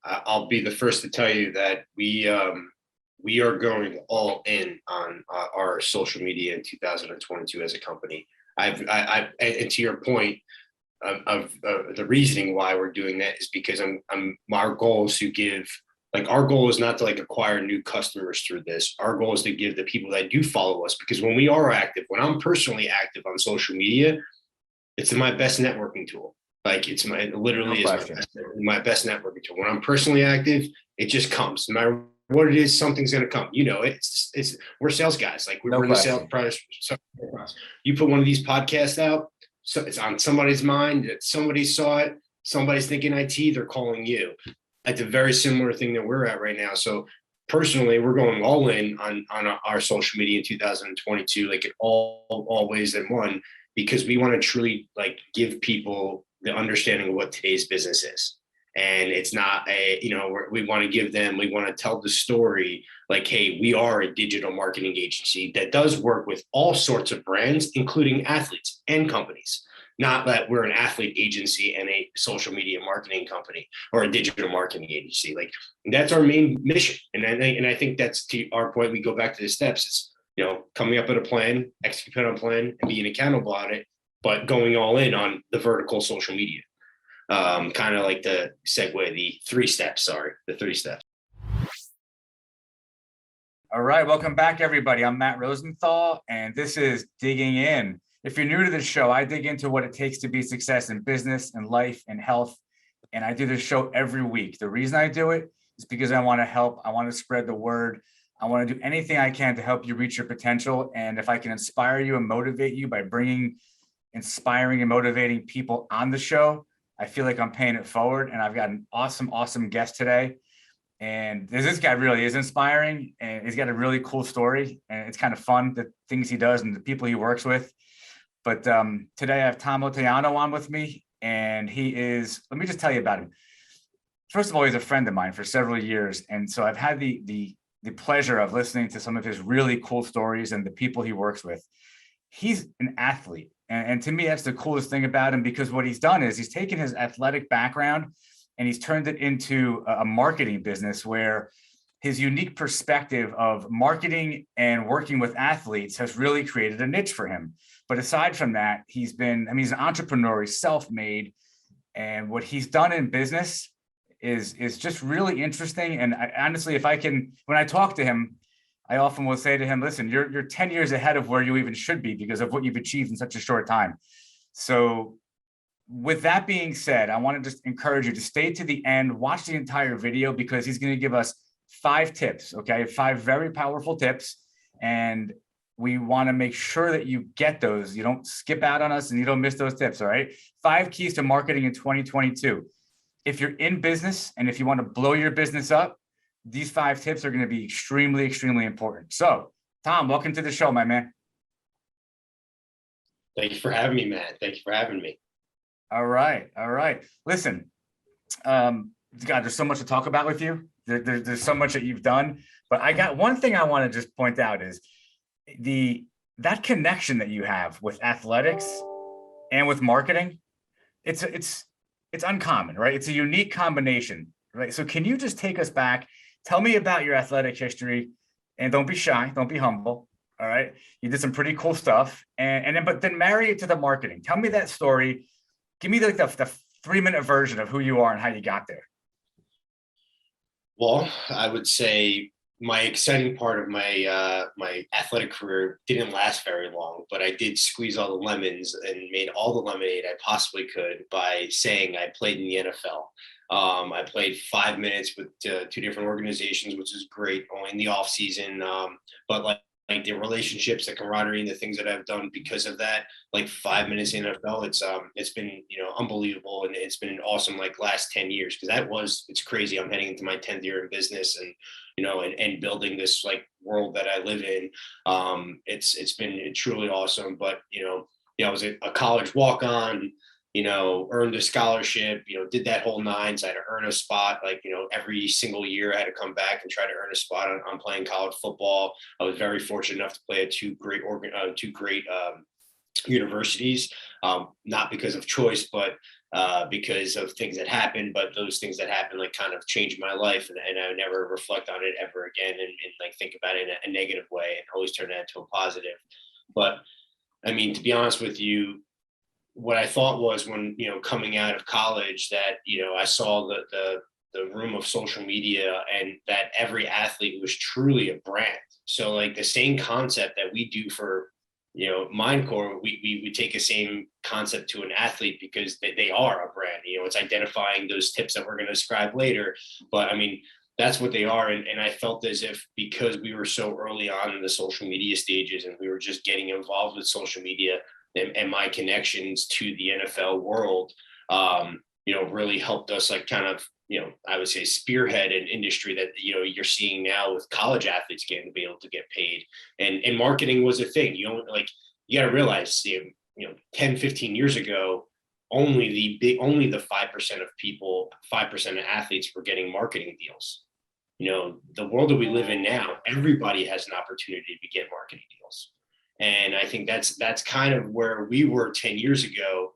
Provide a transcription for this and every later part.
I'll be the first to tell you that we are going all in on our social media in 2022 as a company. And to your point of the reasoning why we're doing that is because our goal is to give, like, our goal is not to like acquire new customers through this. Our goal is to give the people that do follow us, because when we are active, when I'm personally active on social media, it's my best networking tool. Like it literally is my best networking tool. When I'm personally active, it just comes. No matter what it is, something's going to come. You know, we're sales guys. Like we're in the sales process. You put one of these podcasts out, so it's on somebody's mind, that somebody saw it, somebody's thinking IT, they're calling you. It's a very similar thing that we're at right now. So personally, we're going all in on our social media in 2022, like it all ways in one, because we want to truly like give people the understanding of what today's business is. And it's not we want to tell the story like, hey, we are a digital marketing agency that does work with all sorts of brands, including athletes and companies. Not that we're an athlete agency and a social media marketing company or a digital marketing agency. Like that's our main mission. And I think that's to our point. We go back to the steps. It's, coming up with a plan, execute on a plan, and being accountable on it, but going all in on the vertical social media. Kind of like the segue, the three steps. All right, welcome back, everybody. I'm Matt Rosenthal, and this is Digging In. If you're new to this show, I dig into what it takes to be success in business and life and health, and I do this show every week. The reason I do it is because I want to help. I want to spread the word. I want to do anything I can to help you reach your potential, and if I can inspire you and motivate you by bringing inspiring and motivating people on the show, I feel like I'm paying it forward. And I've got an awesome guest today. And this guy really is inspiring, and he's got a really cool story, and it's kind of fun, the things he does and the people he works with. But today I have Tom Ottaiano on with me, and he is, let me just tell you about him. First of all, he's a friend of mine for several years. And so I've had the pleasure of listening to some of his really cool stories and the people he works with. He's an athlete. And to me, that's the coolest thing about him, because what he's done is he's taken his athletic background and he's turned it into a marketing business where his unique perspective of marketing and working with athletes has really created a niche for him. But aside from that, he's an entrepreneur, he's self-made. And what he's done in business is just really interesting. And honestly, when I talk to him, I often will say to him, listen, you're 10 years ahead of where you even should be because of what you've achieved in such a short time. So with that being said, I want to just encourage you to stay to the end, watch the entire video, because he's going to give us 5 tips, okay? 5 very powerful tips. And we want to make sure that you get those. You don't skip out on us and you don't miss those tips, all right? 5 keys to marketing in 2022. If you're in business and if you want to blow your business up, these 5 tips are going to be extremely important. So, Tom, welcome to the show, my man. Thank you for having me, Matt. Thank you for having me. All right. Listen, God, there's so much to talk about with you. There's so much that you've done, but I got one thing I want to just point out is that connection that you have with athletics and with marketing. It's uncommon, right? It's a unique combination, right? So can you just take us back? Tell me about your athletic history, and don't be shy, don't be humble. All right. You did some pretty cool stuff, but then marry it to the marketing. Tell me that story. Give me the 3-minute version of who you are and how you got there. Well, I would say my exciting part of my athletic career didn't last very long, but I did squeeze all the lemons and made all the lemonade I possibly could by saying I played in the NFL. I played 5 minutes with 2 different organizations, which is great, only in the off season. But like the relationships, the camaraderie, and the things that I've done because of that, like 5 minutes in NFL, it's been, unbelievable. And it's been an awesome, last 10 years. Cause it's crazy. I'm heading into my 10th year in business and, and building this world that I live in. It's been truly awesome, but, I was a college walk-on, earned a scholarship, did that whole 9. So I had to earn a spot, every single year I had to come back and try to earn a spot on playing college football. I was very fortunate enough to play at 2 great universities, not because of choice, but because of things that happened, but those things that happened like kind of changed my life, and I never reflect on it ever again, and like think about it in a negative way, and always turn that into a positive. But I mean, to be honest with you, what I thought was when, coming out of college that, I saw the room of social media, and that every athlete was truly a brand. So like the same concept that we do for, Mindcore, we take the same concept to an athlete, because they are a brand. It's identifying those tips that we're going to describe later. But I mean, that's what they are. And I felt as if, because we were so early on in the social media stages, and we were just getting involved with social media, and my connections to the NFL world, really helped us like kind of, I would say spearhead an industry that, you're seeing now with college athletes getting to be able to get paid, and marketing was a thing. You got to realize, 10, 15 years ago, only the 5% of people, 5% of athletes were getting marketing deals. The world that we live in now, everybody has an opportunity to get marketing deals. And I think that's kind of where we were 10 years ago,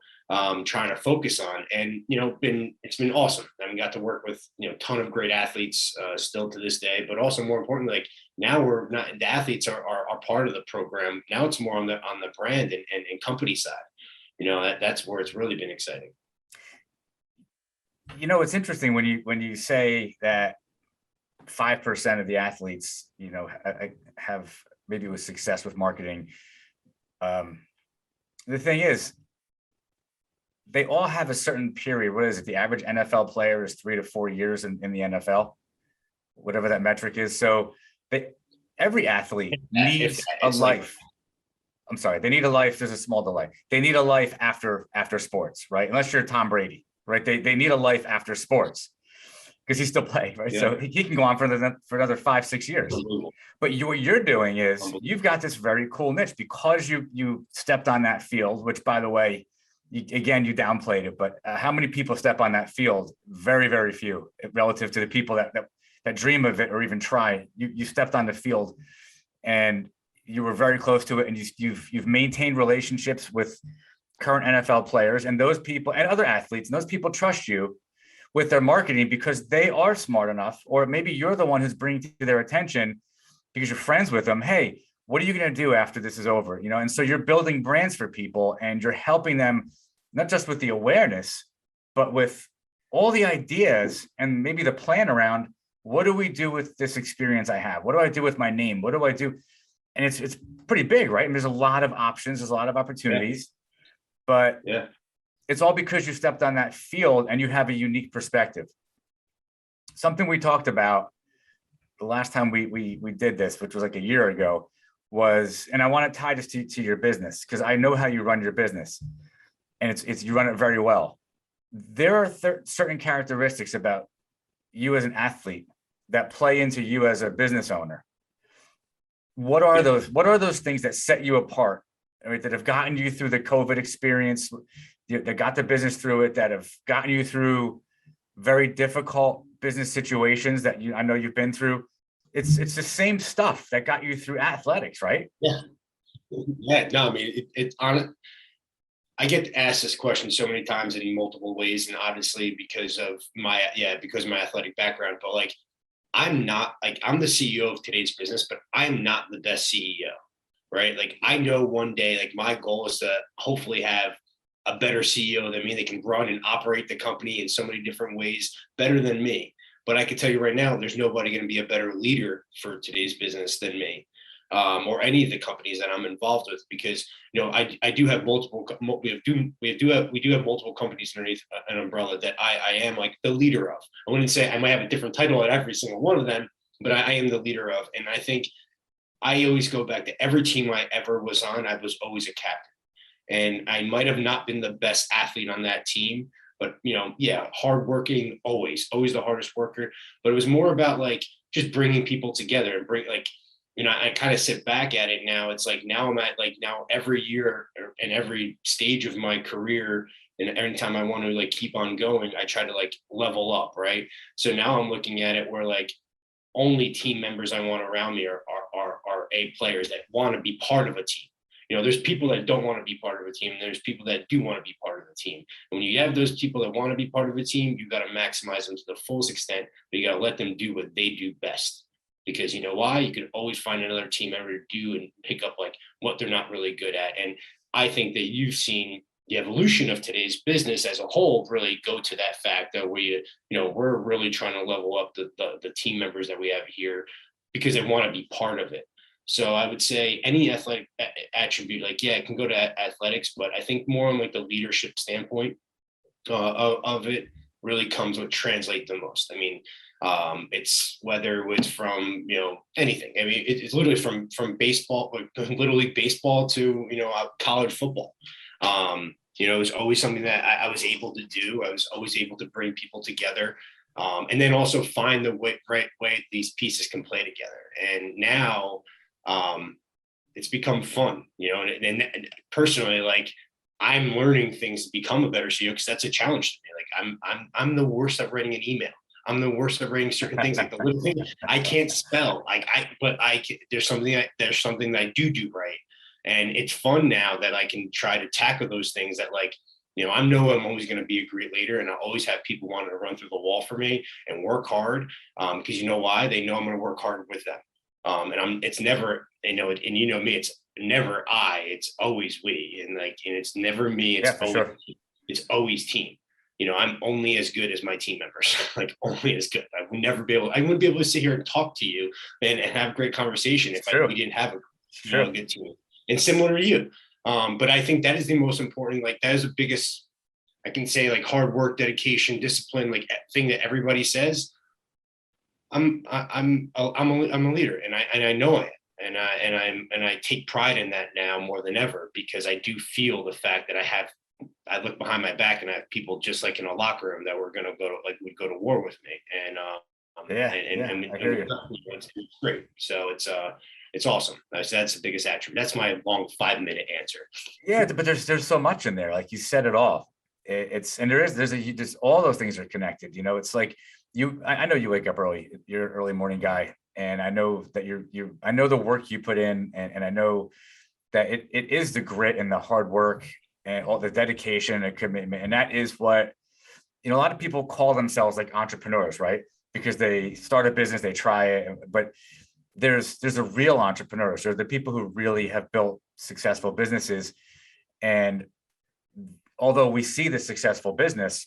trying to focus on. And it's been awesome. I mean, got to work with a ton of great athletes, still to this day, but also more importantly, like now we're not, the athletes are part of the program. Now it's more on the brand and company side. That's where it's really been exciting. It's interesting when you say that 5% of the athletes, have maybe with success with marketing. The thing is, they all have a certain period. What is it? The average NFL player is 3 to 4 years in the NFL, whatever that metric is. So every athlete needs a life. I'm sorry, they need a life. There's a small delay. They need a life after sports, right? Unless you're Tom Brady, right? They need a life after sports, because he's still playing, right? Yeah. So he can go on for another 5-6 years. But what you're doing is you've got this very cool niche, because you stepped on that field, which, by the way, you downplayed it, but how many people step on that field? Very, very few, relative to the people that dream of it or even try. You stepped on the field, and you were very close to it, and you've maintained relationships with current NFL players and those people and other athletes, and those people trust you with their marketing, because they are smart enough, or maybe you're the one who's bringing to their attention, because you're friends with them. Hey, what are you going to do after this is over? And so you're building brands for people, and you're helping them not just with the awareness, but with all the ideas and maybe the plan around, what do we do with this experience I have? What do I do with my name? What do I do? And it's pretty big, right? And there's a lot of options, there's a lot of opportunities, but it's all because you stepped on that field and you have a unique perspective. Something we talked about the last time we did this, which was like a year ago, was, and I want to tie this to your business, because I know how you run your business, and it's you run it very well. There are certain characteristics about you as an athlete that play into you as a business owner. What are those? What are those things that set you apart, right, that have gotten you through the COVID experience, that got the business through it, that have gotten you through very difficult business situations that I know you've been through? It's the same stuff that got you through athletics, right? Yeah. No, I mean, it's on. I get asked this question so many times in multiple ways, and obviously because of my athletic background. But like, I'm the CEO of today's business, but I'm not the best CEO, right? Like, I know one day, like, my goal is to hopefully have a better CEO than me. They can run and operate the company in so many different ways better than me. But I can tell you right now, there's nobody going to be a better leader for today's business than me, or any of the companies that I'm involved with, because I do have multiple. We do have multiple companies underneath an umbrella that I am like the leader of. I wouldn't say I might have a different title at every single one of them, but I am the leader of. And I think I always go back to every team I ever was on. I was always a captain, and I might have not been the best athlete on that team, but hardworking, always the hardest worker. But it was more about like just bringing people together and I kind of sit back at it now. It's like now I'm at like now every year and every stage of my career, and every time I want to like keep on going, I try to like level up, right? So now I'm looking at it where like only team members I want around me are A players that want to be part of a team. there's people that don't want to be part of a team, and there's people that do want to be part of the team. And when you have those people that want to be part of a team, you got to maximize them to the fullest extent, but you got to let them do what they do best. Because you know why? You can always find another team member to do and pick up like what they're not really good at. And I think that you've seen the evolution of today's business as a whole really go to that fact that we're really trying to level up the team members that we have here because they want to be part of it. So I would say any athletic attribute, like, yeah, it can go to athletics, but I think more on like the leadership standpoint of it really comes what translate the most. I mean, it's whether it's from, anything. I mean, it's literally from baseball, like Little League baseball to, college football. It was always something that I was able to do. I was always able to bring people together. And then also find the right way these pieces can play together. And now it's become fun, and personally, like, I'm learning things to become a better CEO because that's a challenge to me. Like I'm the worst at writing an email. I'm the worst at writing certain things, like the little thing I can't spell. There's something that I do right. And it's fun now that I can try to tackle those things that, like, I know I'm always going to be a great leader, and I always have people wanting to run through the wall for me and work hard. Because you know why? They know I'm going to work hard with them. It's never, and me, it's never it's always we, and it's never me. It's always, sure. It's always team. I'm only as good as my team members, like only as good. I wouldn't be able to sit here and talk to you and have great conversation if we didn't have a good team. And similar to you. But I think that is the most important, like that is the biggest, I can say, like, hard work, dedication, discipline, like thing that everybody says. I'm a leader, and I know it. And I take pride in that now more than ever, because I do feel the fact that I look behind my back and I have people just like in a locker room that would go to war with me. And I hear you. It's great. So it's awesome. That's the biggest attribute. That's my long 5-minute answer. Yeah, but there's so much in there. Like you said it all. There's all those things are connected. It's like I know you wake up early. You're an early morning guy, and I know that I know the work you put in, and I know that it is the grit and the hard work and all the dedication and commitment. And that is what, a lot of people call themselves like entrepreneurs, right? Because they start a business, they try it, but there's a real entrepreneurs. There's the people who really have built successful businesses. And although we see the successful business,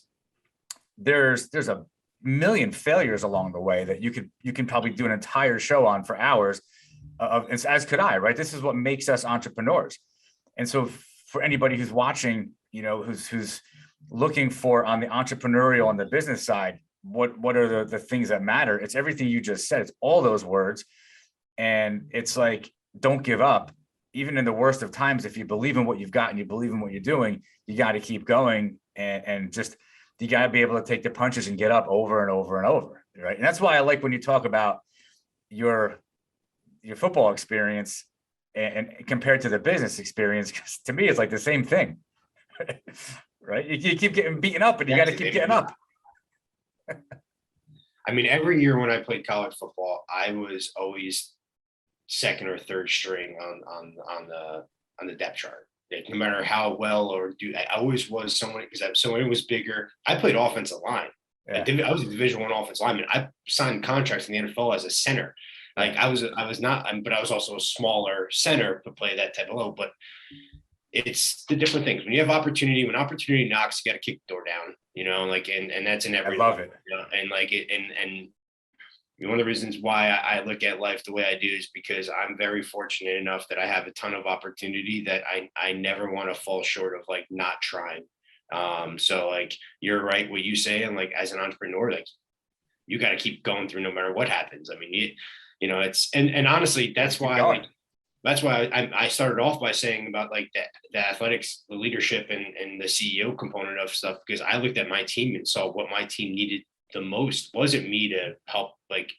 there's a million failures along the way that you can probably do an entire show on for hours as could I, right? This is what makes us entrepreneurs. And so for anybody who's watching, who's looking for on the entrepreneurial and the business side, what are the things that matter? It's everything you just said. It's all those words. And it's like, don't give up. Even in the worst of times, if you believe in what you've got and you believe in what you're doing, you got to keep going and just, you got to be able to take the punches and get up over and over and over. Right. And that's why I like when you talk about your football experience and compared to the business experience, because to me, it's like the same thing, right? You keep getting beaten up and you got to keep getting up. I mean, every year when I played college football, I was always second or third string on the depth chart. Like, no matter how well I always was someone, because someone was bigger. I played offensive line. Yeah. I was a Division I offensive lineman. I signed contracts in the NFL as a center. Like I was not, but I was also a smaller center to play that type of role. But it's the different things. When you have opportunity, when opportunity knocks, you got to kick the door down. And that's in every. I love it. And like it, and one of the reasons why I look at life the way I do is because I'm very fortunate enough that I have a ton of opportunity that I never want to fall short of, like, not trying. So like, you're right what you say, and like, as an entrepreneur, like, you got to keep going through no matter what happens. I mean, it's and honestly, that's why I started off by saying about like the athletics, the leadership, and the CEO component of stuff, because I looked at my team and saw what my team needed the most. Wasn't me to help like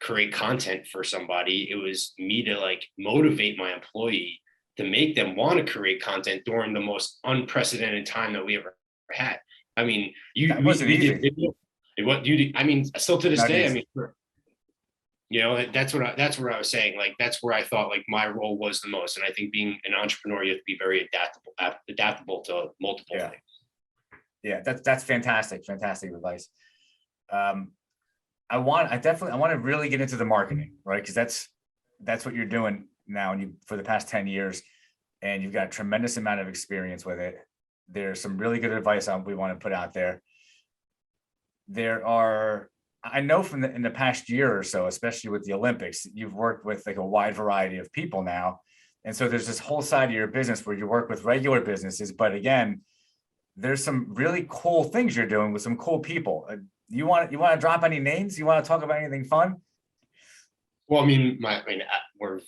create content for somebody. It was me to like motivate my employee to make them want to create content during the most unprecedented time that we ever had. I mean, that wasn't easy. I mean, still to this day, I mean, You know, that's where I was saying, like, that's where I thought like my role was the most. And I think being an entrepreneur, you have to be very adaptable to multiple Yeah. things. Yeah, that's fantastic. Fantastic advice. Um, I want to really get into the marketing, right? Because that's what you're doing now, and you for the past 10 years, and you've got a tremendous amount of experience with it. There's some really good advice we want to put out there. I know in the past year or so, especially with the Olympics, you've worked with like a wide variety of people now. And so there's this whole side of your business where you work with regular businesses, but again, there's some really cool things you're doing with some cool people. You want to drop any names? You want to talk about anything fun? Well, I mean, we're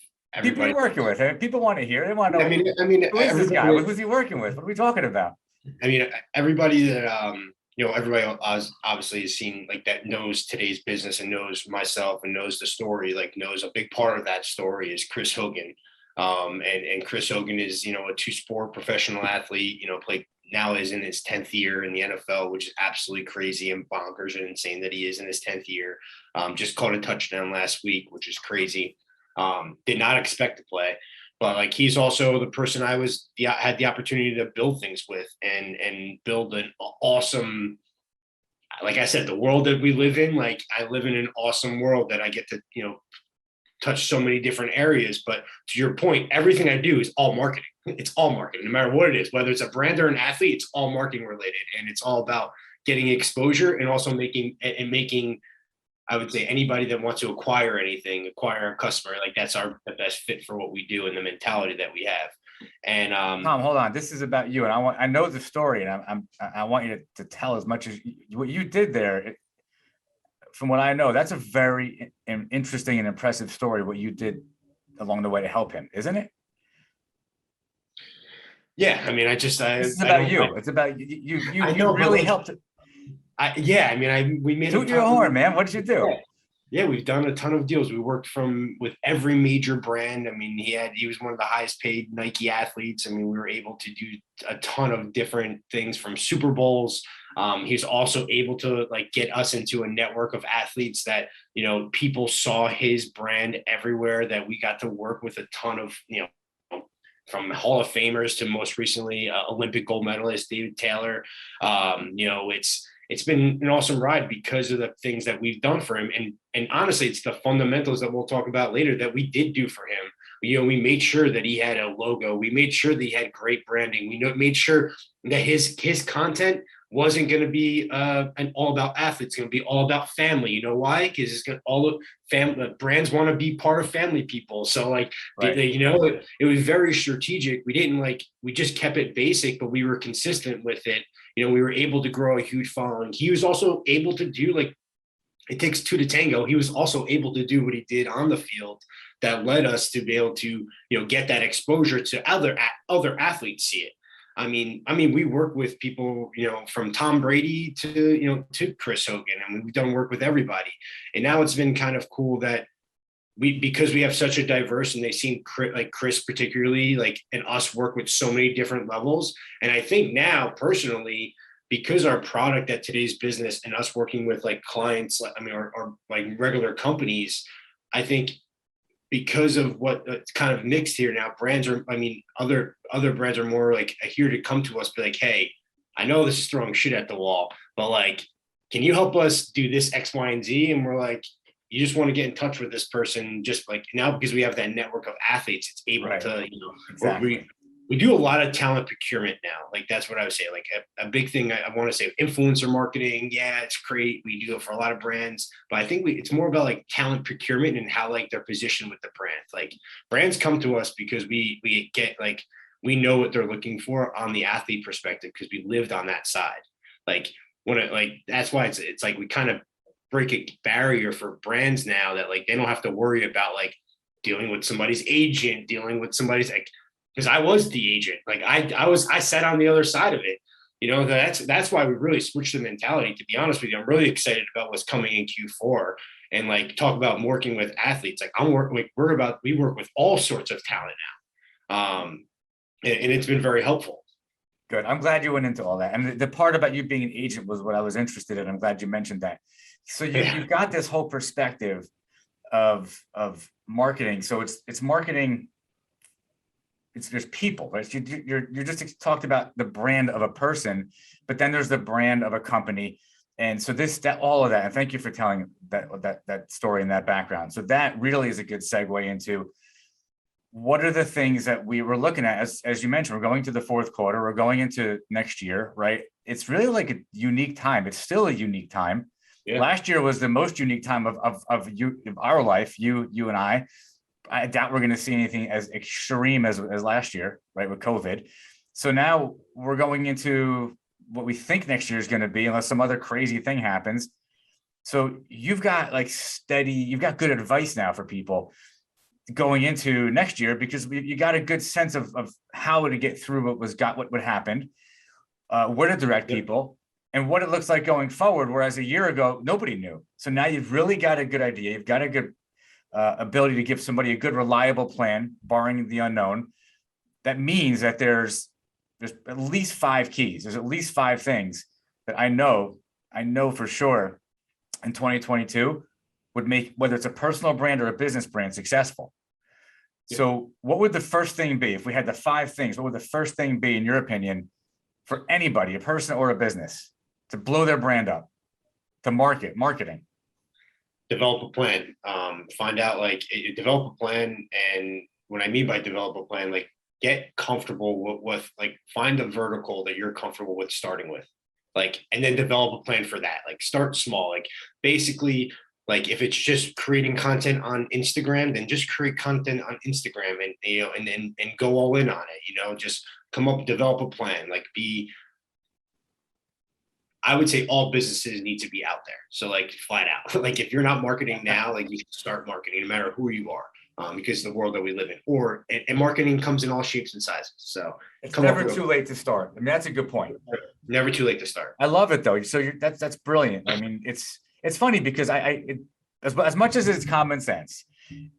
People everybody. you're working with, and people want to hear. They want to know who is this guy? Who's he working with? What are we talking about? I mean, everybody that everybody obviously has seen like that knows today's business and knows myself and knows the story. Like knows a big part of that story is Chris Hogan, and Chris Hogan is a two-sport professional athlete. Played now is in his 10th year in the NFL, which is absolutely crazy and bonkers and insane that he is in his 10th year. Just caught a touchdown last week, which is crazy. Did not expect to play. But like he's also the person I had the opportunity to build things with and build an awesome, like I said, the world that we live in. Like I live in an awesome world that I get to touch so many different areas. But to your point, everything I do is all marketing. It's all marketing, no matter what it is, whether it's a brand or an athlete. It's all marketing related, and it's all about getting exposure and also making. I would say anybody that wants to acquire a customer, like that's the best fit for what we do and the mentality that we have. And Tom, hold on. This is about you, and I know the story, and I want you to tell as much as what you did there. From what I know, that's a very interesting and impressive story. What you did along the way to help him, isn't it? yeah, I mean, This is about you. It's about you. You really helped. We made Toot your horn, man. What did you do? Yeah, we've done a ton of deals. We worked with every major brand. I mean, he was one of the highest paid Nike athletes. I mean, we were able to do a ton of different things from Super Bowls. He's also able to like get us into a network of athletes that, people saw his brand everywhere, that we got to work with a ton of, from Hall of Famers to most recently Olympic gold medalist David Taylor. It's been an awesome ride because of the things that we've done for him. And honestly, it's the fundamentals that we'll talk about later that we did do for him. We made sure that he had a logo. We made sure that he had great branding. We made sure that his content wasn't going to be an all about athletes. It's going to be all about family. You know why? Because it's going to all of family brands want to be part of family people. So like, Right. it was very strategic. We just kept it basic, but we were consistent with it. We were able to grow a huge following. He was also able to do it takes two to tango. He was also able to do what he did on the field that led us to be able to, get that exposure to other athletes see it. I mean, we work with people, from Tom Brady to Chris Hogan, and we've done work with everybody. And now it's been kind of cool that because we have such a diverse, and they've seen Chris particularly and us work with so many different levels. And I think now personally, because our product at today's business and us working with clients, or regular companies, I think because of what it's kind of mixed here now, other brands are more here to come to us, be like, hey, I know this is throwing shit at the wall, but can you help us do this X, Y, and Z? And we're like, you just want to get in touch with this person, just now because we have that network of athletes, it's able to, exactly. We do a lot of talent procurement now. That's what I would say. A big thing I want to say, influencer marketing. Yeah, it's great. We do it for a lot of brands, but I think it's more about talent procurement and how they're positioned with the brand. Brands come to us because we get we know what they're looking for on the athlete perspective because we lived on that side. That's why it's we kind of break a barrier for brands now that they don't have to worry about dealing with somebody's agent, dealing with somebody's because I was the agent. I sat on the other side of it. That's why we really switched the mentality. To be honest with you, I'm really excited about what's coming in Q4 and talk about working with athletes. We work with all sorts of talent now, and it's been very helpful. Good. I'm glad you went into all that. And the part about you being an agent was what I was interested in. I'm glad you mentioned that. So you've got this whole perspective of marketing. So it's marketing. There's people, right? You're just talked about the brand of a person, but then there's the brand of a company. And so all of that, and thank you for telling that story and that background. So that really is a good segue into what are the things that we were looking at. As you mentioned, we're going to the fourth quarter, we're going into next year, right? It's really like a unique time. It's still a unique time. Yeah. Last year was the most unique time of our life, you and I doubt we're going to see anything as extreme as last year, right, with COVID. So now we're going into what we think next year is going to be, unless some other crazy thing happens. So you've got you've got good advice now for people going into next year, because you got a good sense of how to get through what happened, where to direct people, and what it looks like going forward. Whereas a year ago, nobody knew. So now you've really got a good idea. You've got a good ability to give somebody a good, reliable plan, barring the unknown. That means that there's at least 5 keys. There's at least 5 things that I know for sure in 2022 would make, whether it's a personal brand or a business brand, successful. Yeah. So what would the first thing be? If we had the 5 things, what would the first thing be, in your opinion, for anybody, a person or a business, to blow their brand up, to marketing? Develop a plan. Find out, develop a plan. And what I mean by develop a plan, get comfortable with find a vertical that you're comfortable with starting with, and then develop a plan for that. Start small. Basically, if it's just creating content on Instagram, then just create content on Instagram and go all in on it. Just develop a plan. I would say all businesses need to be out there. So flat out, if you're not marketing now, you can start marketing no matter who you are, because of the world that we live in. And marketing comes in all shapes and sizes. So it's never too late to start. I mean, that's a good point. Never too late to start. I love it though. So that's brilliant. I mean, it's funny because as much as it's common sense,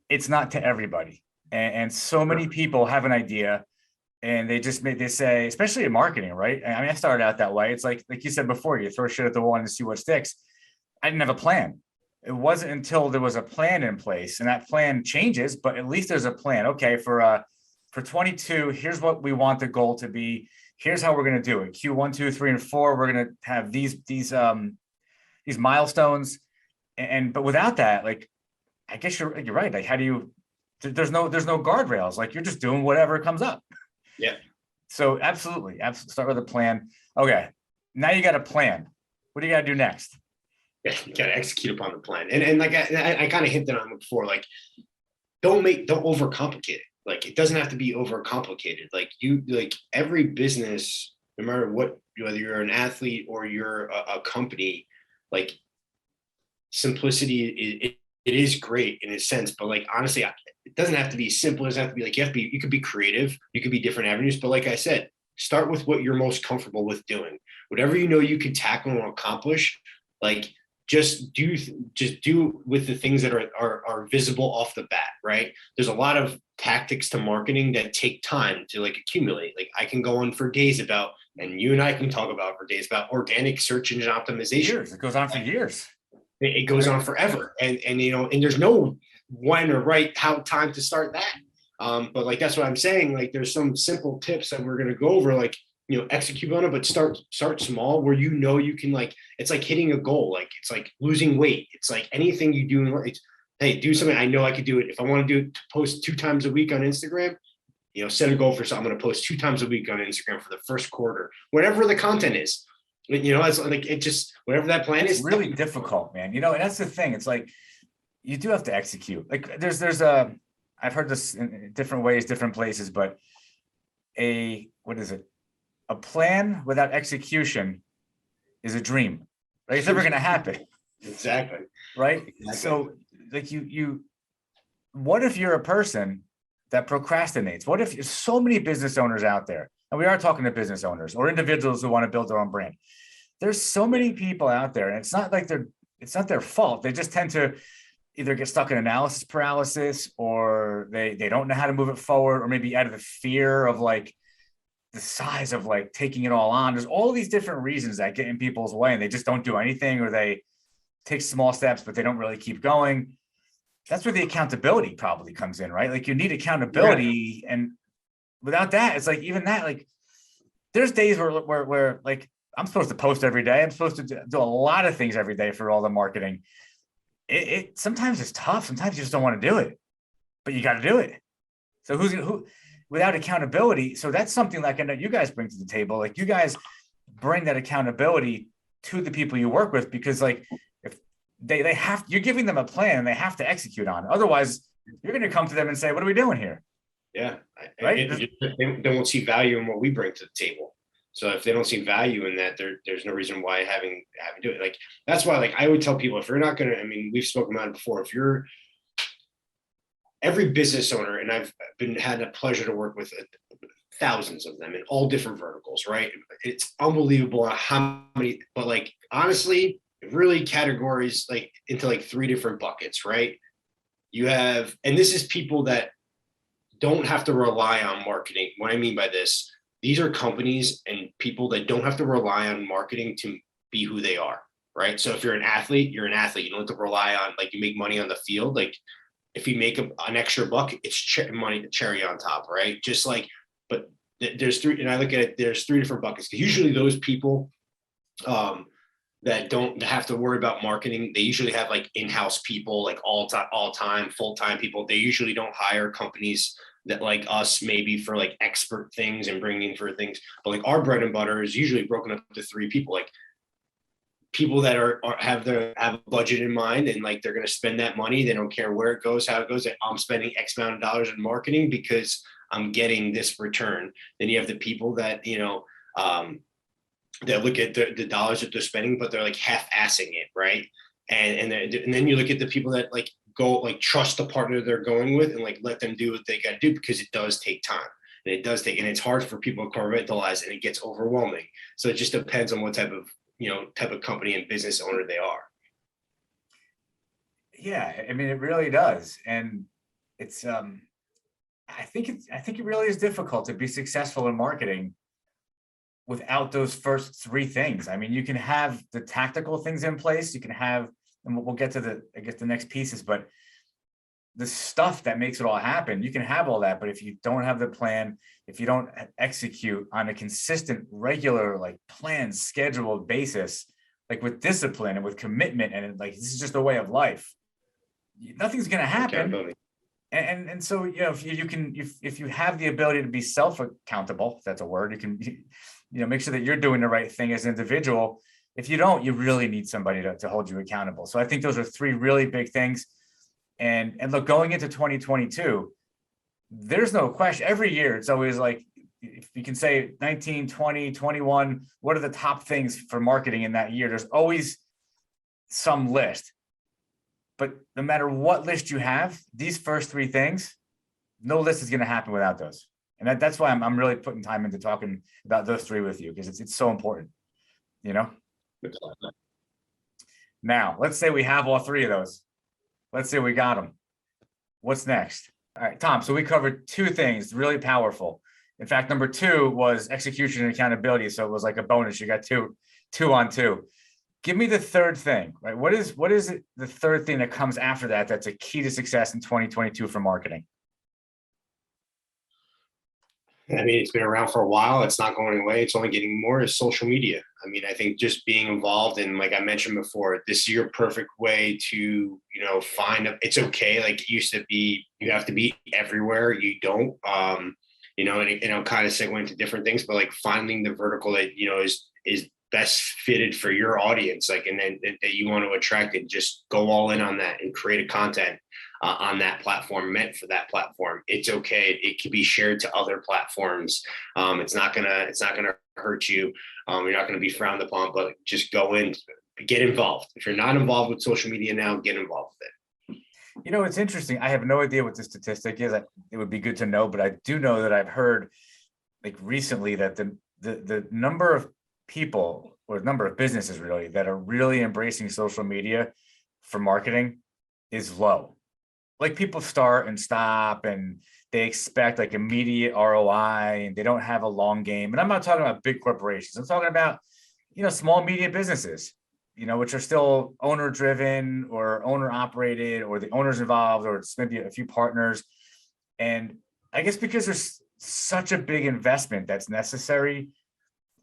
it's not to everybody. And so many people have an idea, and they say, especially in marketing, right? I mean, I started out that way. It's like you said before, you throw shit at the wall and see what sticks. I didn't have a plan. It wasn't until there was a plan in place, and that plan changes, but at least there's a plan. Okay, for 22, here's what we want the goal to be. Here's how we're going to do it. Q1, 2, 3, and 4. We're going to have these milestones, but without that, I guess you're right. How do you? There's no guardrails. You're just doing whatever comes up. Yeah. So absolutely. Start with a plan. Okay. Now you got a plan. What do you got to do next? Yeah, you got to execute upon the plan. And I kind of hinted on it before, don't overcomplicate it. It doesn't have to be overcomplicated. Every business, no matter what, whether you're an athlete or you're a company, simplicity it is great in a sense, but honestly, it doesn't have to be simple. It doesn't have to be you could be creative, you could be different avenues, but like I said, start with what you're most comfortable with doing. Whatever you can tackle and accomplish, just do with the things that are visible off the bat, right? There's a lot of tactics to marketing that take time to accumulate. I can go on for days about, and you and I can talk about for days about organic search engine optimization. It goes on for years. It goes on forever, and there's no when or time to start that. But that's what I'm saying. There's some simple tips that we're gonna go over. Execute on it, but start small where you can it's like hitting a goal. It's like losing weight. It's like anything you do. Hey, do something I know I could do it. If I want to post 2 times a week on Instagram, set a goal for something. I'm going to post 2 times a week on Instagram for the first quarter, whatever the content is. It's it just, whatever that plan is. It's really difficult, man. And that's the thing. It's you do have to execute. I've heard this in different ways, different places, but what is it? A plan without execution is a dream, right? It's never going to happen. Exactly. Right. Exactly. So what if you're a person that procrastinates? What if there's so many business owners out there, and we are talking to business owners or individuals who want to build their own brand. There's so many people out there, and it's not their fault. They just tend to either get stuck in analysis paralysis, or they don't know how to move it forward, or maybe out of the fear of the size of taking it all on. There's all these different reasons that get in people's way, and they just don't do anything, or they take small steps, but they don't really keep going. that's where the accountability probably comes in, right? Like you need accountability, and without that, it's like even that, like there's days where like I'm supposed to post every day. I'm supposed to do a lot of things every day for all the marketing. It sometimes it's tough. Sometimes you just don't want to do it, but you got to do it. So who without accountability? So that's something like I know you guys bring to the table. Like you guys bring that accountability to the people you work with, because like if they have, you're giving them a plan and they have to execute on it. Otherwise, you're going to come to them and say, "What are we doing here?" Yeah, Right? they won't see value in what we bring to the table. So if they don't see value in that, there's no reason why having to do it. Like that's why, like I would tell people, if you're not gonna, I mean, we've spoken about it before. If you're every business owner, and I've had the pleasure to work with thousands of them in all different verticals, right? It's unbelievable how many, but like honestly, really categories like into like three different buckets, right? You have, and this is people that don't have to rely on marketing. What I mean by this, these are companies and people that don't have to rely on marketing to be who they are, right? So if you're an athlete, you're an athlete. You don't have to rely on, like, you make money on the field. Like if you make an extra buck, it's money, the cherry on top, right? Just like, but there's three, and I look at it, there's three different buckets. Because usually those people that don't have to worry about marketing, they usually have like in-house people, like all time, full-time people. They usually don't hire companies that like us maybe for like expert things and bringing for things. But like our bread and butter is usually broken up to three people, like people that have a budget in mind, and like they're going to spend that money. They don't care where it goes, how it goes. I'm spending X amount of dollars in marketing because I'm getting this return. Then you have the people that, that look at the dollars that they're spending, but they're like half-assing it, right? And then you look at the people that like go, like, trust the partner they're going with and like let them do what they got to do, because it does take time, and and it's hard for people to compartmentalize, and it gets overwhelming. So it just depends on what type of company and business owner they are. Yeah, I mean, it really does, and it's I think it really is difficult to be successful in marketing without those first three things. I mean, you can have the tactical things in place, you can have, and we'll get to the next pieces, but the stuff that makes it all happen, you can have all that, but if you don't have the plan, if you don't execute on a consistent, regular, like planned, scheduled basis, like with discipline and with commitment, and like this is just a way of life, nothing's going to happen. And so, if you have the ability to be self-accountable, if that's a word, you can, make sure that you're doing the right thing as an individual. If you don't, you really need somebody to hold you accountable. So I think those are three really big things. And look, going into 2022, there's no question. Every year, it's always like, if you can say 19, 20, 21, what are the top things for marketing in that year? There's always some list. But no matter what list you have, these first three things, no list is going to happen without those. And that's why I'm really putting time into talking about those three with you, because it's so important, Now, let's say we have all three of those. Let's say we got them. What's next? All right, Tom. So we covered two things really powerful. In fact, number two was execution and accountability. So it was like a bonus. You got two on two. Give me the third thing, right? What is the third thing that comes after that that's a key to success in 2022 for marketing? I mean, it's been around for a while. It's not going away. It's only getting more, is social media. I mean, I think just being involved in, like I mentioned before, this is your perfect way to, it's okay. Like it used to be, you have to be everywhere. You don't, and it'll kind of segue into different things, but like finding the vertical that, is best fitted for your audience, like, and then that you want to attract, and just go all in on that and create a content on that platform meant for that platform. It's okay. It can be shared to other platforms. It's not gonna hurt you. You're not gonna be frowned upon, but just go in, get involved. If you're not involved with social media now, get involved with it. It's interesting. I have no idea what the statistic is. It would be good to know, but I do know that I've heard, like, recently that the number of people, or number of businesses really, that are really embracing social media for marketing is low. Like, people start and stop, and they expect like immediate ROI, and they don't have a long game. And I'm not talking about big corporations. I'm talking about, small, medium businesses. which are still owner driven or owner operated, or the owner's involved, or it's maybe a few partners. And I guess because there's such a big investment that's necessary,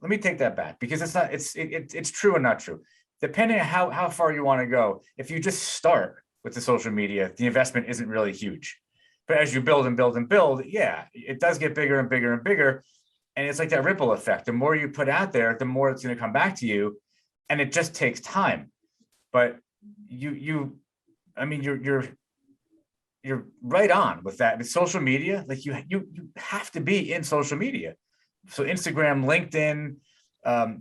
let me take that back, because it's not, it's true and not true. Depending on how far you want to go, if you just start with the social media, the investment isn't really huge. But as you build and build and build, yeah, it does get bigger and bigger and bigger. And it's like that ripple effect. The more you put out there, the more it's going to come back to you. And it just takes time. But you're right on with that. With social media, like you have to be in social media. So Instagram, LinkedIn,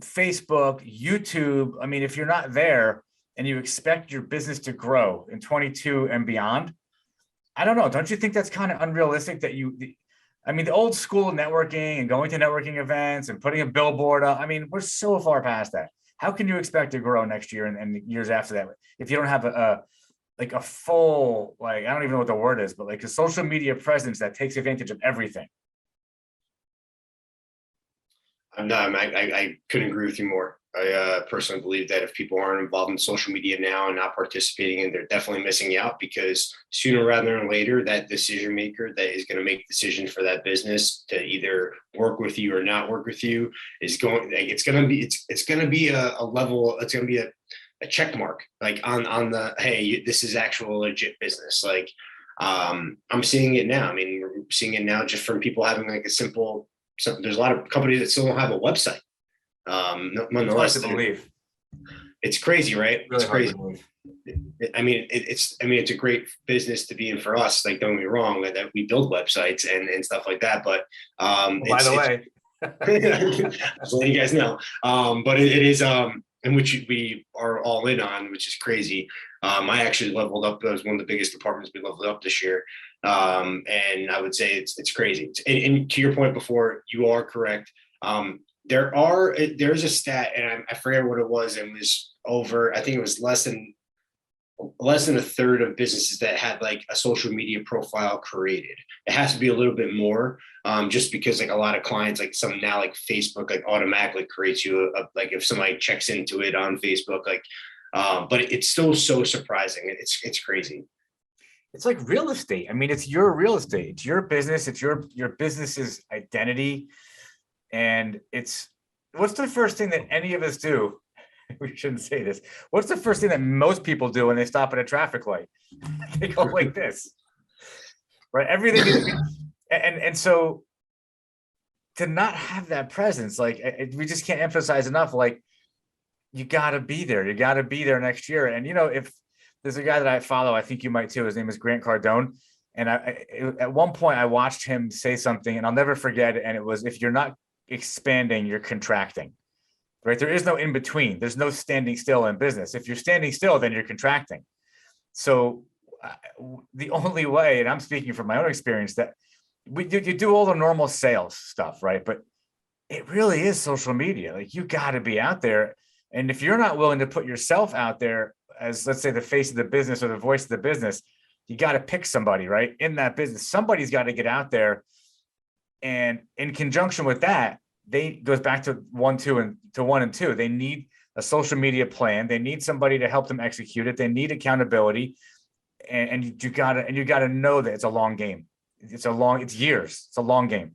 Facebook, YouTube. I mean, if you're not there and you expect your business to grow in 22 and beyond, I don't know. Don't you think that's kind of unrealistic that the old school networking and going to networking events and putting a billboard up, I mean, we're so far past that. How can you expect to grow next year and the years after that if you don't have a full, like, I don't even know what the word is, but like a social media presence that takes advantage of everything? I couldn't agree with you more. I personally believe that if people aren't involved in social media now and not participating in, they're definitely missing out, because sooner rather than later, that decision maker that is going to make decisions for that business to either work with you or not work with you is going. Like, it's going to be a level. It's going to be a check mark, like on the, hey, this is actual legit business. Like, I'm seeing it now. I mean, we're seeing it now just from people having like a simple. So there's a lot of companies that still don't have a website. Nonetheless, it's crazy, right? Really it's crazy. It's a great business to be in for us. Like, don't get me wrong, that we build websites and stuff like that. But by the way, just letting you guys know. But it is in which we are all in on, which is crazy. I actually leveled up. That was one of the biggest departments we leveled up this year. And I would say it's crazy. And to your point before, you are correct. There's a stat, and I forget what it was. It was over, I think it was less than a third of businesses that had like a social media profile created. It has to be a little bit more, just because like a lot of clients, like some now, like Facebook, like automatically creates you like if somebody checks into it on Facebook, like, but it's still so surprising. It's crazy. It's like real estate. I mean, it's your real estate. It's your business. It's your business's identity. And what's the first thing that any of us do? We shouldn't say this. What's the first thing that most people do when they stop at a traffic light? They go like this, right? Everything is, and so to not have that presence, like we just can't emphasize enough. Like, you got to be there. You got to be there next year. And if there's a guy that I follow, I think you might too. His name is Grant Cardone. And at one point I watched him say something, and I'll never forget it. And it was, if you're not expanding, you're contracting, right? There is no in between. There's no standing still in business. If you're standing still, then you're contracting. So the only way, and I'm speaking from my own experience, that you do all the normal sales stuff, right? But it really is social media. Like, you got to be out there. And if you're not willing to put yourself out there as, let's say, the face of the business or the voice of the business, you got to pick somebody, right? In that business, somebody's got to get out there. And in conjunction with that, goes back to 1 and 2. They need a social media plan. They need somebody to help them execute it. They need accountability, and you gotta know that it's a long game. It's years. It's a long game.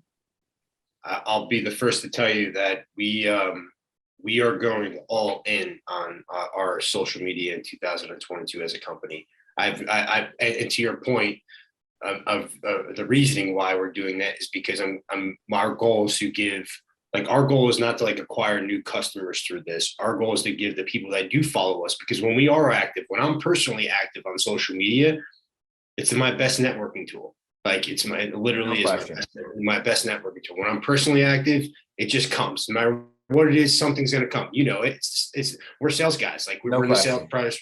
I'll be the first to tell you that we are going all in on our social media in 2022 as a company. And to your point, of the reasoning why we're doing that is because our goal is to give, like, our goal is not to like acquire new customers through this. Our goal is to give the people that do follow us, because when we are active, when I'm personally active on social media, it's my best networking tool. Like, it literally is my best networking tool. When I'm personally active, it just comes. No matter what it is, something's going to come. We're sales guys. Like, we're in the sales process.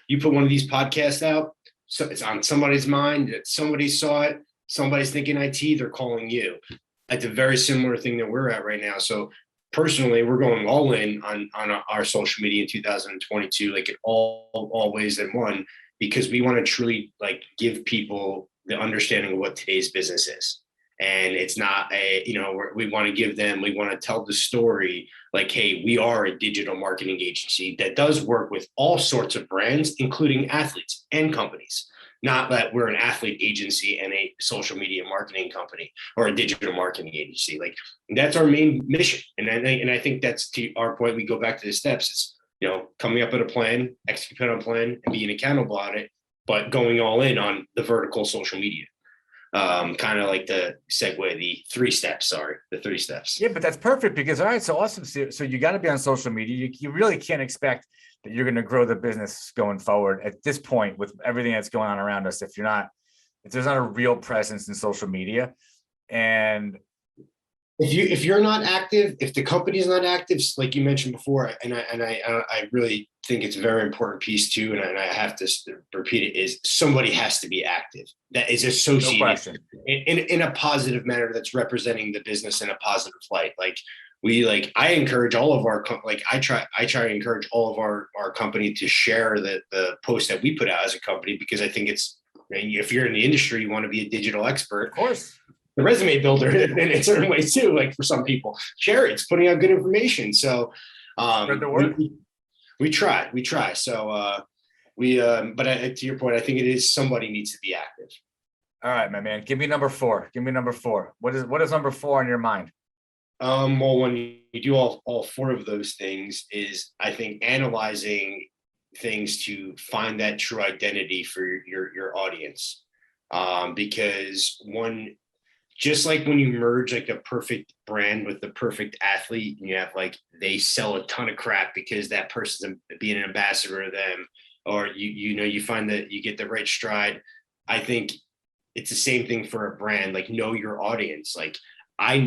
You put one of these podcasts out, so it's on somebody's mind, that somebody saw it, somebody's thinking IT, they're calling you. It's a very similar thing that we're at right now. So personally, we're going all in on our social media in 2022, like, in all ways in one, because we want to truly, like, give people the understanding of what today's business is. And it's not we want to we want to tell the story like, hey, we are a digital marketing agency that does work with all sorts of brands, including athletes and companies. Not that we're an athlete agency and a social media marketing company or a digital marketing agency. Like, that's our main mission. And I think that's, to our point, we go back to the steps. It's, coming up with a plan, execute on a plan, and being accountable on it, but going all in on the vertical social media. Kind of like the segue, the three steps. Yeah, but that's perfect because, all right, so awesome. So you got to be on social media. You really can't expect that you're going to grow the business going forward at this point with everything that's going on around us. If there's not a real presence in social media, and if you're not active, if the company's not active, like you mentioned before, and I really think it's a very important piece too, and I have to repeat it, is somebody has to be active that is associated in a positive manner, that's representing the business in a positive light. I encourage all of our I try to encourage all of our company to share the post that we put out as a company, because I think it's, if you're in the industry, you want to be a digital expert, of course, the resume builder in certain ways too. Like, for some people, share it. It's putting out good information. So we try. So but to your point, I think it is, somebody needs to be active. All right, my man. Give me number 4. What is number 4 on your mind? Well, when you do all 4 of those things, is, I think, analyzing things to find that true identity for your audience. Because just like when you merge like a perfect brand with the perfect athlete, and you have like, they sell a ton of crap because that person's being an ambassador of them, or you find that you get the right stride. I think it's the same thing for a brand. Like, know your audience. Like I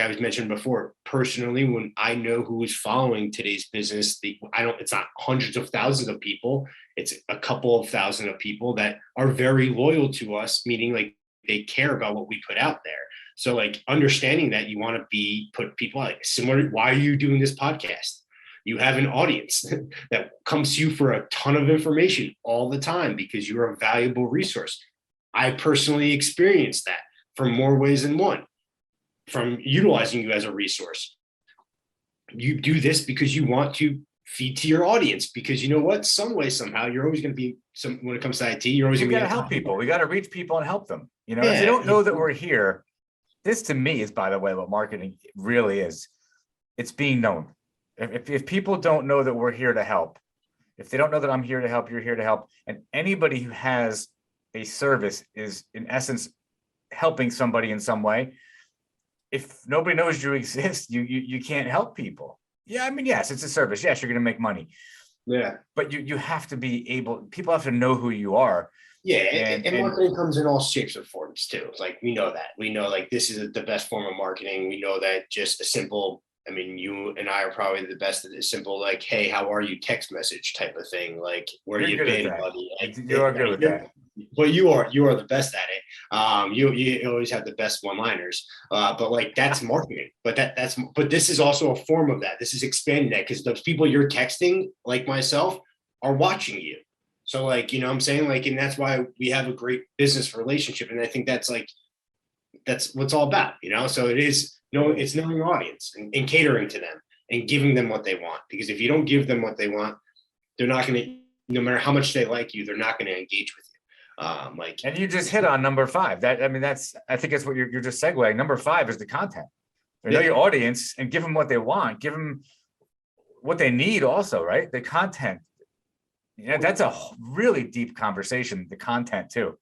was mentioned before, personally, when I know who is following today's business, it's not hundreds of thousands of people. It's a couple of thousand of people that are very loyal to us, meaning like they care about what we put out there. So like, understanding that you want to put people like similar. Why are you doing this podcast? You have an audience that comes to you for a ton of information all the time because you're a valuable resource. I personally experienced that for more ways than one, from utilizing you as a resource. You do this because you want to feed to your audience, because you know what, some way, somehow, you're always going to be when it comes to IT, you're always going to to help people. We got to reach people and help them. If Yeah. they don't know that we're here, this to me is, by the way, what marketing really is. It's being known. If people don't know that we're here to help, if they don't know that I'm here to help, you're here to help, and anybody who has a service is in essence helping somebody in some way. If nobody knows you exist, you can't help people. Yeah, I mean, yes, it's a service. Yes, you're going to make money. Yeah, but you have to be able. People have to know who you are. Yeah, and marketing comes in all shapes and forms too. Like, we know that. We know, like, this is the best form of marketing. We know that just a simple, I mean, you and I are probably the best at this simple, like, hey, how are you, text message type of thing. Like, where you been, buddy? Like, you are good with that. Well, you are the best at it. You always have the best one-liners. But like, that's marketing. But but this is also a form of that. This is expanding that, because those people you're texting, like myself, are watching you. So like, you know what I'm saying? Like, and that's why we have a great business relationship. And I think that's what it's all about, you know? So it's knowing your audience and catering to them and giving them what they want. Because if you don't give them what they want, they're not going to, no matter how much they like you, they're not going to engage with you. And you just hit on number 5. I think that's what you're just segueing. Number 5 is the content. Know your audience and give them what they want. Give them what they need also, right? The content. Yeah, that's a really deep conversation, the content too.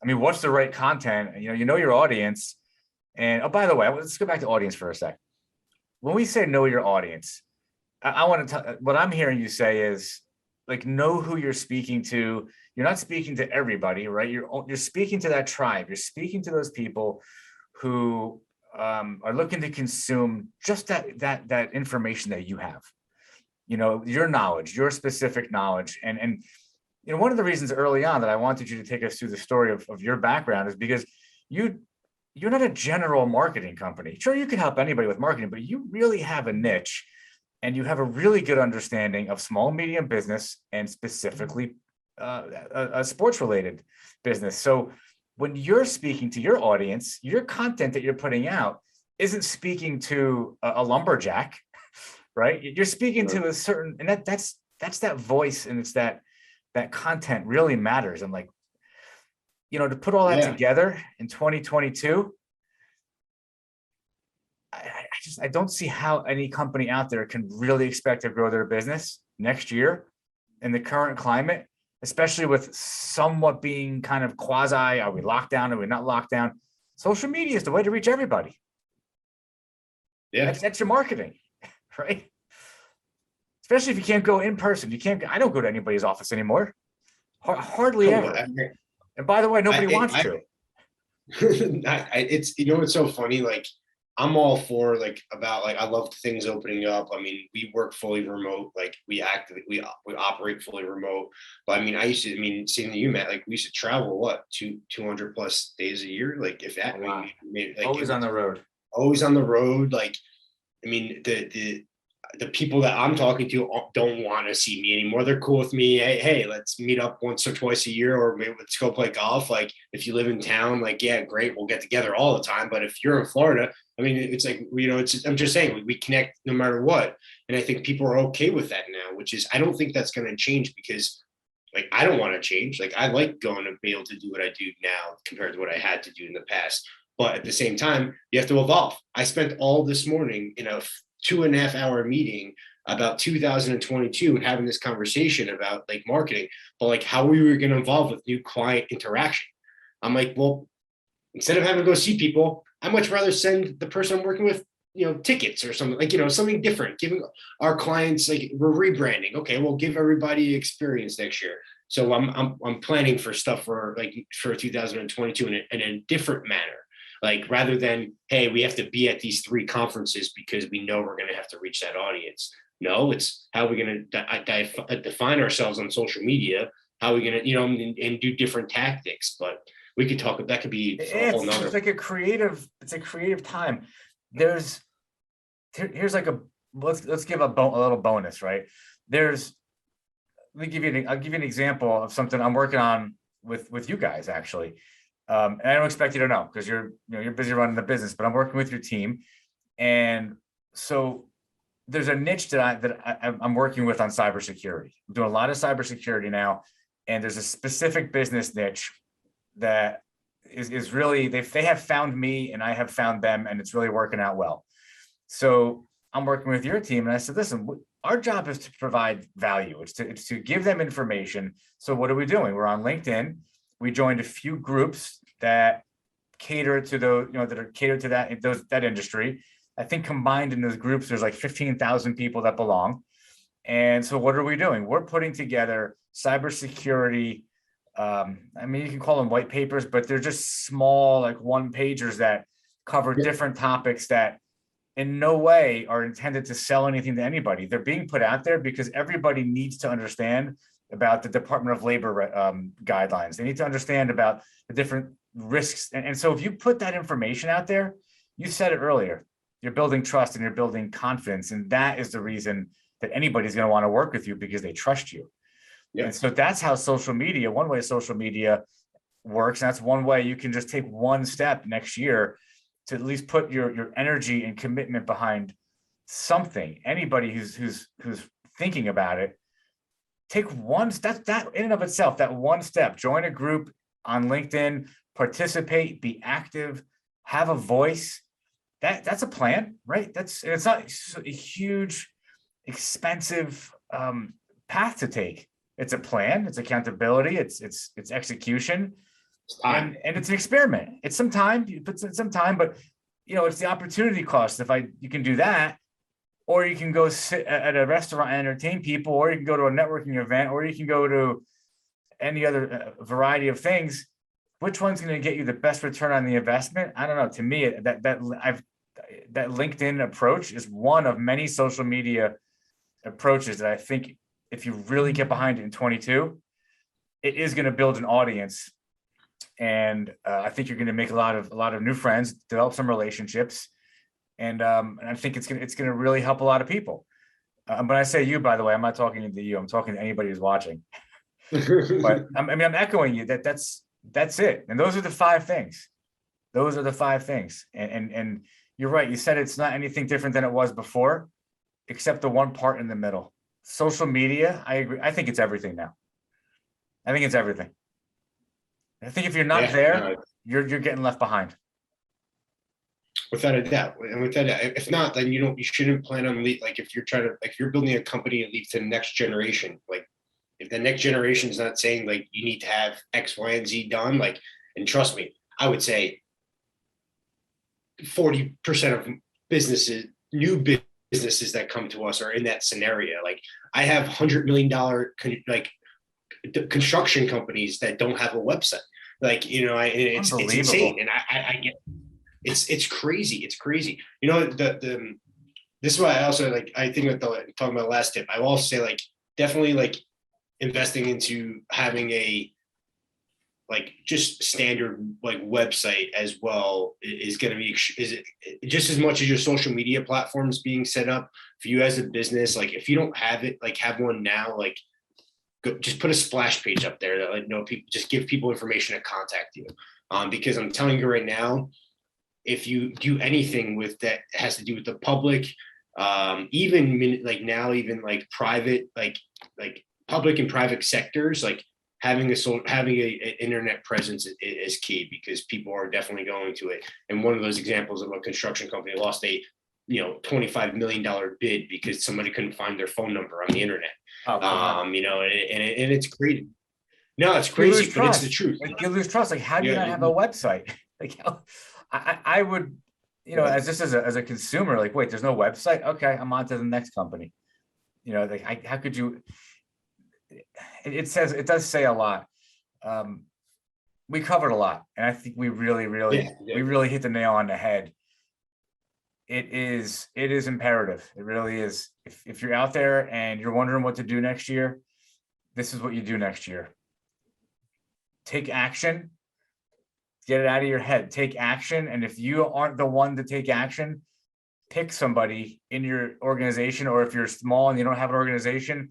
I mean, what's the right content? You know your audience. And oh, by the way, let's go back to audience for a sec. When we say know your audience, I want to what I'm hearing you say is, like, know who you're speaking to. You're not speaking to everybody, right? You're speaking to that tribe. You're speaking to those people who are looking to consume just that information that you have. Your knowledge, your specific knowledge. And one of the reasons early on that I wanted you to take us through the story of your background is because you're not a general marketing company. Sure, you can help anybody with marketing, but you really have a niche, and you have a really good understanding of small, medium business, and specifically a sports related business. So when you're speaking to your audience, your content that you're putting out isn't speaking to a lumberjack, right? You're speaking to a certain, and that's that voice, and it's that content really matters. And like, to put all that Yeah. together in 2022, I don't see how any company out there can really expect to grow their business next year in the current climate, especially with somewhat being kind of quasi, are we locked down? Are we not locked down? Social media is the way to reach everybody. Yeah. That's your marketing, right? Especially if you can't go in person. I don't go to anybody's office anymore. Hardly ever. And by the way, nobody wants to. It's, it's so funny. Like, I'm all for I love things opening up. I mean, we work fully remote. Like, we operate fully remote. But I mean, seeing you, Matt, like, we used to travel 200 plus days a year. Like, if that, Wow. always on the road. Always on the road. Like, I mean, the people that I'm talking to don't want to see me anymore. They're cool with me. Hey, let's meet up once or twice a year, or maybe let's go play golf. Like, if you live in town, like, yeah, great, we'll get together all the time. But if you're in Florida, I mean, it's like, I'm just saying, we connect no matter what. And I think people are okay with that now, which is, I don't think that's going to change, because like, I don't want to change. Like, I like going to be able to do what I do now compared to what I had to do in the past. But at the same time, you have to evolve. I spent all this morning in a 2.5 hour meeting about 2022 and having this conversation about like marketing, but like how we were going to evolve with new client interaction. I'm like, well, instead of having to go see people, I'd much rather send the person I'm working with, tickets or something, like, something different, giving our clients, like, we're rebranding. Okay, we'll give everybody experience next year. So I'm planning for stuff for 2022 in a different manner. Like, rather than, hey, we have to be at these 3 conferences because we know we're going to have to reach that audience. No, it's how we're going to define ourselves on social media, how we're going to, and do different tactics. But we could talk, that could be a whole nother. It's like it's a creative time. Here's like let's give a little bonus, right? I'll give you an example of something I'm working on with you guys, actually. And I don't expect you to know, because you're busy running the business, but I'm working with your team. And so there's a niche that I'm working with on cybersecurity. I'm doing a lot of cybersecurity now. And there's a specific business niche that is really, they have found me and I have found them, and it's really working out well. So I'm working with your team, and I said, listen, our job is to provide value. It's to give them information. So what are we doing? We're on LinkedIn. We joined a few groups that cater to that are catered to that industry. I think combined in those groups, there's like 15,000 people that belong. And so what are we doing? We're putting together cybersecurity. I mean, you can call them white papers, but they're just small, like one-pagers that cover different topics that in no way are intended to sell anything to anybody. They're being put out there because everybody needs to understand about the Department of Labor guidelines. They need to understand about the different risks. And so if you put that information out there, you said it earlier, you're building trust and you're building confidence. And that is the reason that anybody's going to want to work with you, because they trust you. Yeah. And so that's how one way social media works. And that's one way you can just take one step next year to at least put your energy and commitment behind something. Anybody who's thinking about it, take one step, that in and of itself, that one step, join a group on LinkedIn, participate, be active, have a voice. That's a plan, right? It's not a huge, expensive path to take. It's a plan, it's accountability, it's execution, and it's an experiment. It's some time, you put some time, but it's the opportunity cost. You can do that, or you can go sit at a restaurant and entertain people, or you can go to a networking event, or you can go to any other variety of things. Which one's going to get you the best return on the investment? I don't know. To me, that LinkedIn approach is one of many social media approaches that I think, if you really get behind it in 22, it is going to build an audience, and I think you're going to make a lot of new friends, develop some relationships. And I think it's gonna really help a lot of people. When I say you, by the way, I'm not talking to you. I'm talking to anybody who's watching. But I'm echoing you that's That's it. And those are the five things. Those are the five things. And you're right. You said it's not anything different than it was before, except the one part in the middle. Social media, I agree. I think it's everything now. I think it's everything. I think if you're not there, you're getting left behind. Without a doubt. And without a, if not, then you shouldn't plan on like if you're trying to, like if you're building a company and leave to the next generation, like if the next generation is not saying like you need to have X, Y, and Z done, like, and trust me, I would say 40% of businesses, new businesses that come to us are in that scenario. Like I have $100 million like construction companies that don't have a website. Like, you know, it's insane. And I get, it's crazy. It's crazy. You know, this is why I also like, I think with talking about last tip, I will also say like, definitely like investing into having a, like just standard like website as well is going to be just as much as your social media platforms being set up for you as a business. Like if you don't have it, like have one now, like go, just put a splash page up there that like, people, just give people information to contact you. Because I'm telling you right now, if you do anything with that has to do with the public, even like now, even like private, like public and private sectors, like having a internet presence is key, because people are definitely going to it. And one of those examples of a construction company lost a $25 million bid because somebody couldn't find their phone number on the internet. You know, and it's crazy. No, it's crazy, but it's the truth. Like you lose trust. Like, how do you not have a website? Like, I would, you know, as a consumer, like, wait, there's no website. Okay, I'm on to the next company. You know, like, how could you? It does say a lot. We covered a lot, and I think we really hit the nail on the head. It is imperative. It really is. If you're out there and you're wondering what to do next year, this is what you do next year. Take action. Get it out of your head. Take action. And if you aren't the one to take action, pick somebody in your organization, or if you're small and you don't have an organization,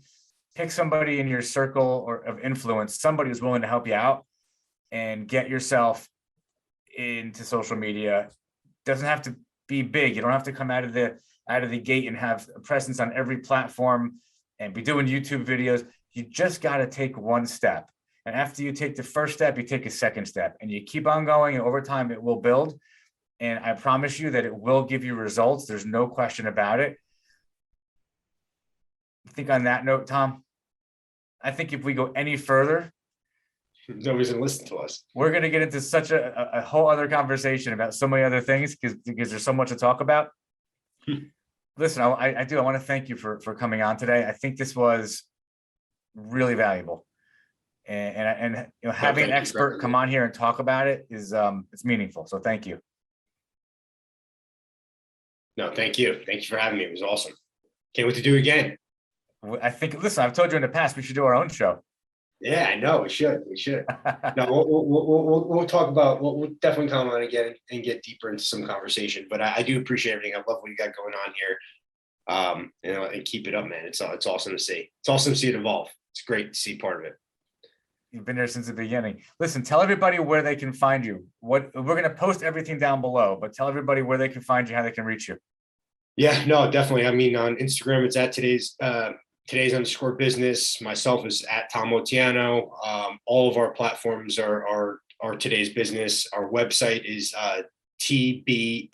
pick somebody in your circle of influence, somebody who's willing to help you out, and get yourself into social media. Doesn't have to be big. You don't have to come out of the gate and have a presence on every platform and be doing YouTube videos. You just got to take one step. And after you take the first step, you take a second step, and you keep on going, and over time it will build. And I promise you that it will give you results. There's no question about it. I think on that note, Tom, I think if we go any further, nobody's gonna listen to us. We're going to get into such a whole other conversation about so many other things, because there's so much to talk about. Listen, I want to thank you for coming on today. I think this was really valuable. And you know, having an expert come on here and talk about it is it's meaningful. So thank you. No, thank you. Thank you for having me. It was awesome. Can't wait to do it again. I think, listen, I've told you in the past, we should do our own show. Yeah, I know. We should. No, we'll talk about, we'll definitely come on again and get deeper into some conversation. But I do appreciate everything. I love what you got going on here. You know, and keep it up, man. It's awesome to see. It's awesome to see it evolve. It's great to see part of it. You've been there since the beginning. Listen, tell everybody where they can find you. We're going to post everything down below, but tell everybody where they can find you, how they can reach you. Yeah, no, definitely. I mean, on Instagram, it's at today's _business. Myself is at Tom Ottaiano. All of our platforms are Today's Business. Our website is tbsmo.com.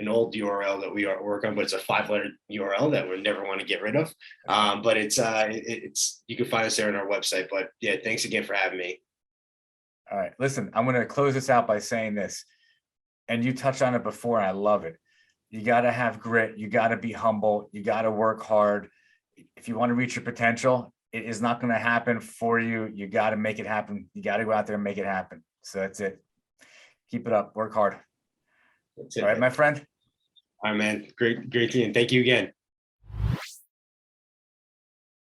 An old URL that we are working on, but it's a 5-letter URL that we never want to get rid of. But it's you can find us there on our website. But yeah, thanks again for having me. All right, listen, I'm going to close this out by saying this, and you touched on it before. I love it. You got to have grit. You got to be humble. You got to work hard. If you want to reach your potential, it is not going to happen for you. You got to make it happen. You got to go out there and make it happen. So that's it. Keep it up. Work hard. All right, my friend. All right, man. Great team. Thank you again.